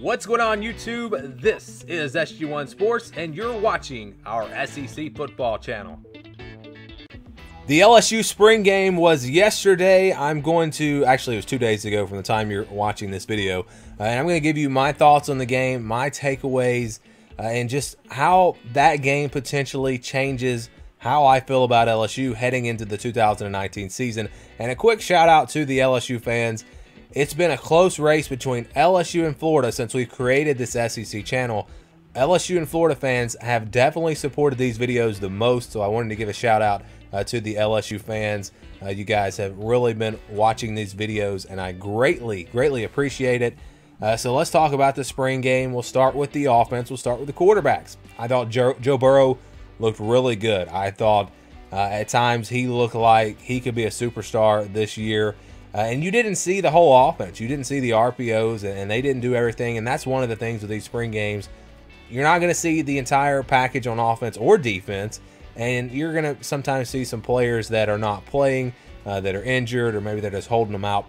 What's going on YouTube? This is SG1 Sports and you're watching our SEC football channel. The LSU spring game was yesterday. Actually it was 2 days ago from the time you're watching this video. And I'm going to give you my thoughts on the game, my takeaways, and just how that game potentially changes how I feel about LSU heading into the 2019 season. And a quick shout out to the LSU fans. It's been a close race between LSU and Florida since we've created this SEC channel. LSU and Florida fans have definitely supported these videos the most, so I wanted to give a shout out to the LSU fans. You guys have really been watching these videos, and I greatly appreciate it. So let's talk about the spring game. We'll start with the offense. We'll start with the quarterbacks. I thought Joe Burrow looked really good. I thought at times he looked like he could be a superstar this year. And you didn't see the whole offense. You didn't see the RPOs, and they didn't do everything. And that's one of the things with these spring games. You're not going to see the entire package on offense or defense. And you're going to sometimes see some players that are not playing, that are injured, or maybe they're just holding them out.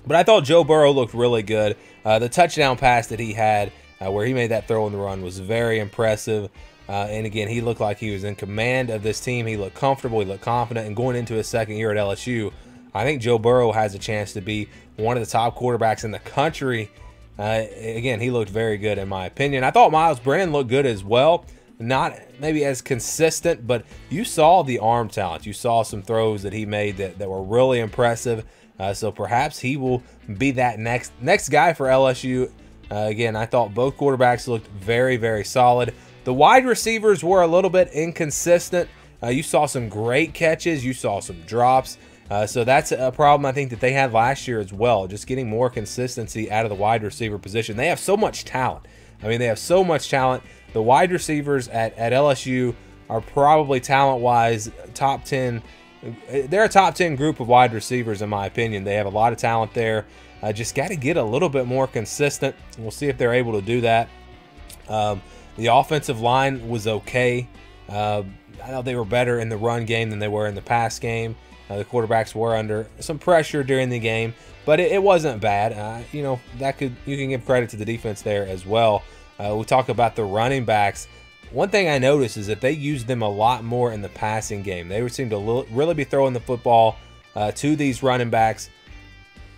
But I thought Joe Burrow looked really good. The touchdown pass that he had, where he made that throw in the run, was very impressive. And again, he looked like he was in command of this team. He looked comfortable. He looked confident. And going into his second year at LSU, I think Joe Burrow has a chance to be one of the top quarterbacks in the country. Again, he looked very good in my opinion. I thought Miles Brennan looked good as well. Not maybe as consistent, but you saw the arm talent. You saw some throws that he made that were really impressive. So perhaps he will be that next guy for LSU. Again, I thought both quarterbacks looked very solid. The wide receivers were a little bit inconsistent. You saw some great catches. You saw some drops. So that's a problem I think that they had last year as well, just getting more consistency out of the wide receiver position. They have so much talent. I mean, they have so much talent. The wide receivers at LSU are probably talent-wise top 10. They're a top 10 group of wide receivers in my opinion. They have a lot of talent there. Just got to get a little bit more consistent. We'll see if they're able to do that. The offensive line was okay. I know they were better in the run game than they were in the pass game. The quarterbacks were under some pressure during the game, but it wasn't bad. You know, you can give credit to the defense there as well. We talk about the running backs. One thing I noticed is that they used them a lot more in the passing game. They seem to really be throwing the football to these running backs,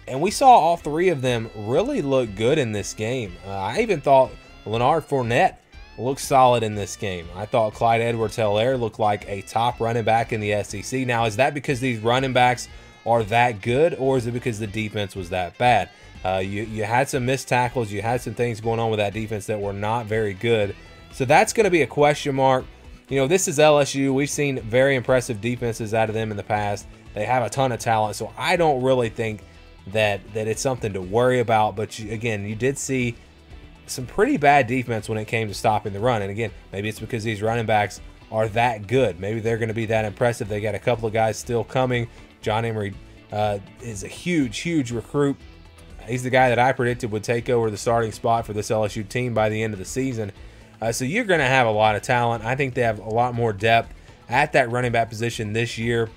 and we saw all three of them really look good in this game. I even thought Leonard Fournette looked solid in this game. I thought Clyde Edwards-Helaire looked like a top running back in the SEC. Now, is that because these running backs are that good, or is it because the defense was that bad? You had some missed tackles. You had some things going on with that defense that were not very good. So that's going to be a question mark. You know, this is LSU. We've seen very impressive defenses out of them in the past. They have a ton of talent, so I don't really think that it's something to worry about. But again, you did see some pretty bad defense when it came to stopping the run. And again, maybe it's because these running backs are that good. Maybe they're going to be that impressive. They got a couple of guys still coming. John Emery is a huge recruit. He's the guy that I predicted would take over the starting spot for this LSU team by the end of the season. So you're going to have a lot of talent. I think they have a lot more depth at that running back position this year,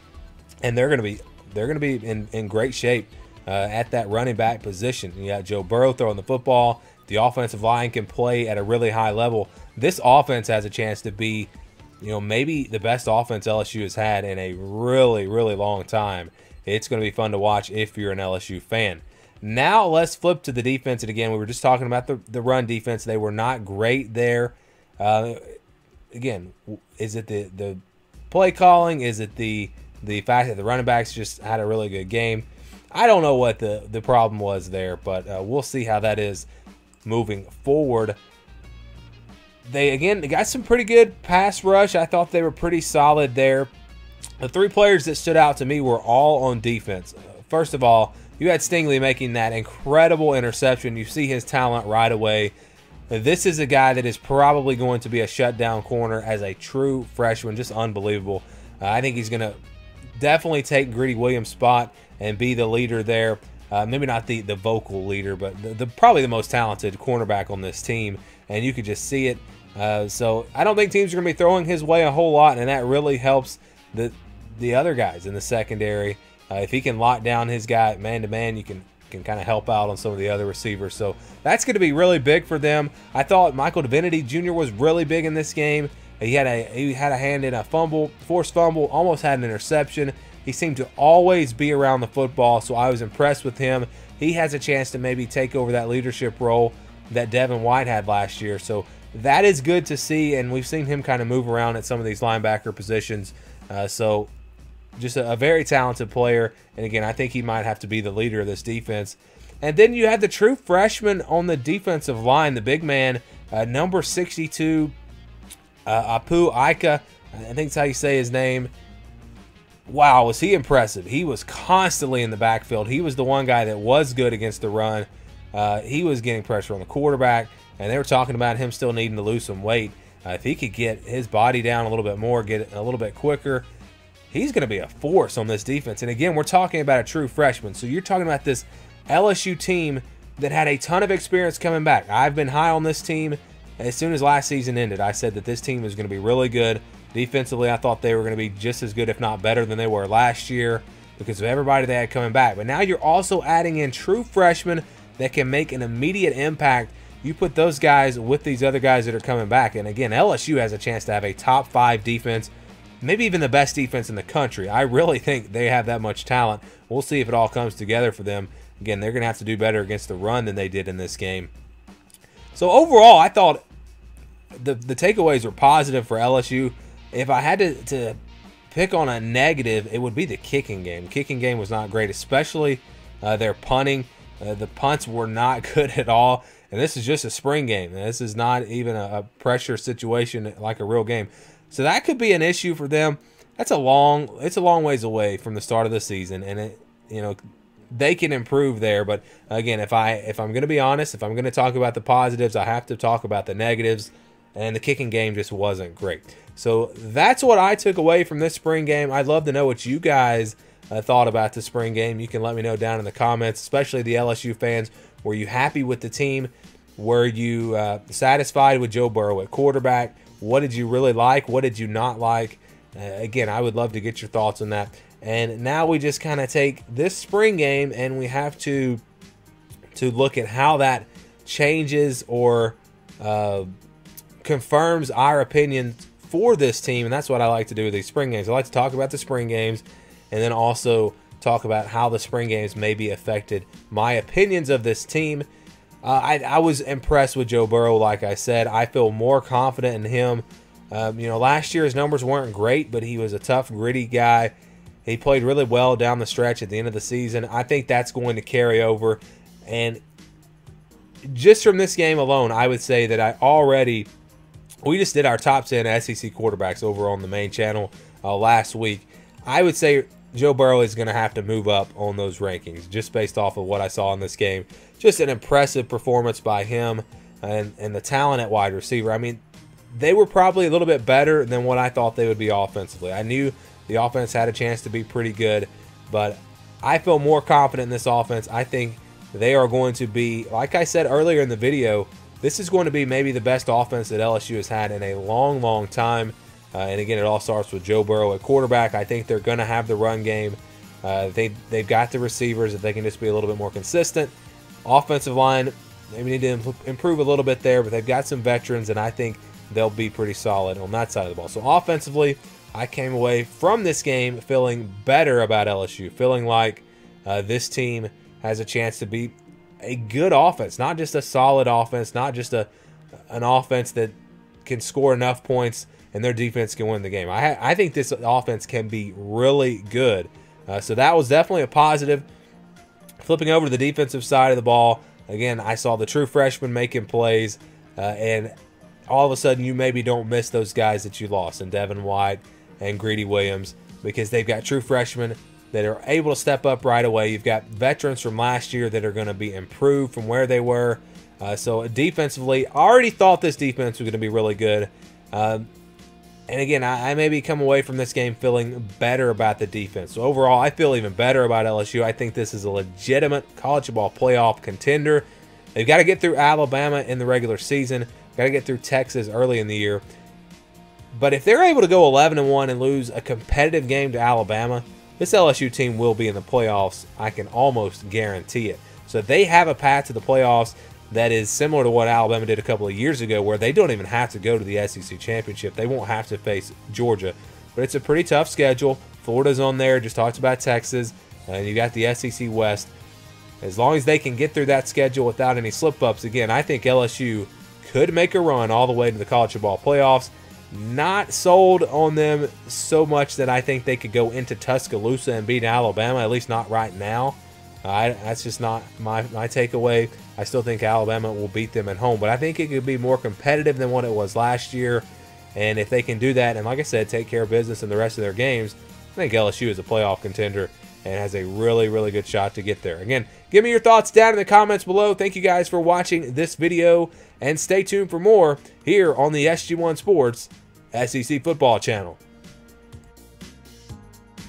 and they're going to be in great shape at that running back position. You got Joe Burrow throwing the football. The offensive line can play at a really high level. This offense has a chance to be, you know, maybe the best offense LSU has had in a really long time. It's going to be fun to watch if you're an LSU fan. Now let's flip to the defense. And again, we were just talking about the run defense. They were not great there. Again, is it the play calling? Is it the fact that the running backs just had a really good game? I don't know what the problem was there, but we'll see how that is moving forward. They got some pretty good pass rush. I thought they were pretty solid there. The three players that stood out to me were all on defense. First of all, you had Stingley making that incredible interception. You see his talent right away. This is a guy that is probably going to be a shutdown corner as a true freshman. Just unbelievable. I think he's going to definitely take Greedy Williams' spot and be the leader there. Maybe not the vocal leader, but probably the most talented cornerback on this team, and you could just see it. So I don't think teams are going to be throwing his way a whole lot, and that really helps the other guys in the secondary. If he can lock down his guy man-to-man, you can can kind of help out on some of the other receivers. So that's going to be really big for them. I thought Michael Divinity Jr. was really big in this game. He had a hand in a fumble, forced fumble, almost had an interception. He seemed to always be around the football, so I was impressed with him. He has a chance to maybe take over that leadership role that Devin White had last year. So that is good to see, and we've seen him kind of move around at some of these linebacker positions. So just a very talented player, and again, I think he might have to be the leader of this defense. And then you had the true freshman on the defensive line, the big man, number 62, Apu Ika, I think that's how you say his name. Wow, was he impressive. He was constantly in the backfield. He was the one guy that was good against the run. He was getting pressure on the quarterback, and they were talking about him still needing to lose some weight. If he could get his body down a little bit more, get it a little bit quicker, he's going to be a force on this defense. And again, we're talking about a true freshman. So you're talking about this LSU team that had a ton of experience coming back. I've been high on this team. As soon as last season ended, I said that this team was going to be really good. Defensively, I thought they were going to be just as good, if not better, than they were last year because of everybody they had coming back. But now you're also adding in true freshmen that can make an immediate impact. You put those guys with these other guys that are coming back. And again, LSU has a chance to have a top 5 defense, maybe even the best defense in the country. I really think they have that much talent. We'll see if it all comes together for them. Again, they're going to have to do better against the run than they did in this game. So overall, I thought the takeaways were positive for LSU. If I had to pick on a negative, it would be the kicking game. Kicking game was not great, especially their punting. The punts were not good at all. And this is just a spring game. This is not even a pressure situation like a real game. So that could be an issue for them. It's a long ways away from the start of the season, and they can improve there. But again, if I'm going to be honest, if I'm going to talk about the positives, I have to talk about the negatives. And the kicking game just wasn't great. So that's what I took away from this spring game. I'd love to know what you guys thought about the spring game. You can let me know down in the comments, especially the LSU fans. Were you happy with the team? Were you satisfied with Joe Burrow at quarterback? What did you really like? What did you not like? Again, I would love to get your thoughts on that. And now we just kind of take this spring game and we have to look at how that changes or confirms our opinions for this team. And that's what I like to do with these spring games. I like to talk about the spring games and then also talk about how the spring games maybe affected my opinions of this team. I was impressed with Joe Burrow, like I said. I feel more confident in him. Last year his numbers weren't great, but he was a tough, gritty guy. He played really well down the stretch at the end of the season. I think that's going to carry over. And just from this game alone, I would say that we just did our top 10 SEC quarterbacks over on the main channel last week. I would say Joe Burrow is going to have to move up on those rankings just based off of what I saw in this game. Just an impressive performance by him and the talent at wide receiver. I mean, they were probably a little bit better than what I thought they would be offensively. I knew the offense had a chance to be pretty good, but I feel more confident in this offense. I think they are going to be, like I said earlier in the video, this is going to be maybe the best offense that LSU has had in a long, long time. And again, it all starts with Joe Burrow at quarterback. I think they're going to have the run game. They've got the receivers if they can just be a little bit more consistent. Offensive line, they need to improve a little bit there, but they've got some veterans, and I think they'll be pretty solid on that side of the ball. So offensively, I came away from this game feeling better about LSU, feeling like this team has a chance to be a good offense, not just a solid offense, not just an offense that can score enough points and their defense can win the game. I think this offense can be really good. So that was definitely a positive. Flipping over to the defensive side of the ball, again, I saw the true freshmen making plays, and all of a sudden you maybe don't miss those guys that you lost in Devin White and Greedy Williams because they've got true freshmen that are able to step up right away. You've got veterans from last year that are going to be improved from where they were. So defensively, I already thought this defense was going to be really good. And again, I maybe come away from this game feeling better about the defense. So overall, I feel even better about LSU. I think this is a legitimate college football playoff contender. They've got to get through Alabama in the regular season. Got to get through Texas early in the year. But if they're able to go 11-1 and lose a competitive game to Alabama, this LSU team will be in the playoffs. I can almost guarantee it. So they have a path to the playoffs that is similar to what Alabama did a couple of years ago, where they don't even have to go to the SEC championship. They won't have to face Georgia. But it's a pretty tough schedule. Florida's on there, just talked about Texas, and you got the SEC West. As long as they can get through that schedule without any slip-ups, again, I think LSU could make a run all the way to the college football playoffs. Not sold on them so much that I think they could go into Tuscaloosa and beat Alabama, at least not right now. That's just not my takeaway. I still think Alabama will beat them at home, but I think it could be more competitive than what it was last year. And if they can do that, and like I said, take care of business in the rest of their games, I think LSU is a playoff contender and has a really, really good shot to get there. Again, give me your thoughts down in the comments below. Thank you guys for watching this video, and stay tuned for more here on the SG1 Sports SEC Football Channel.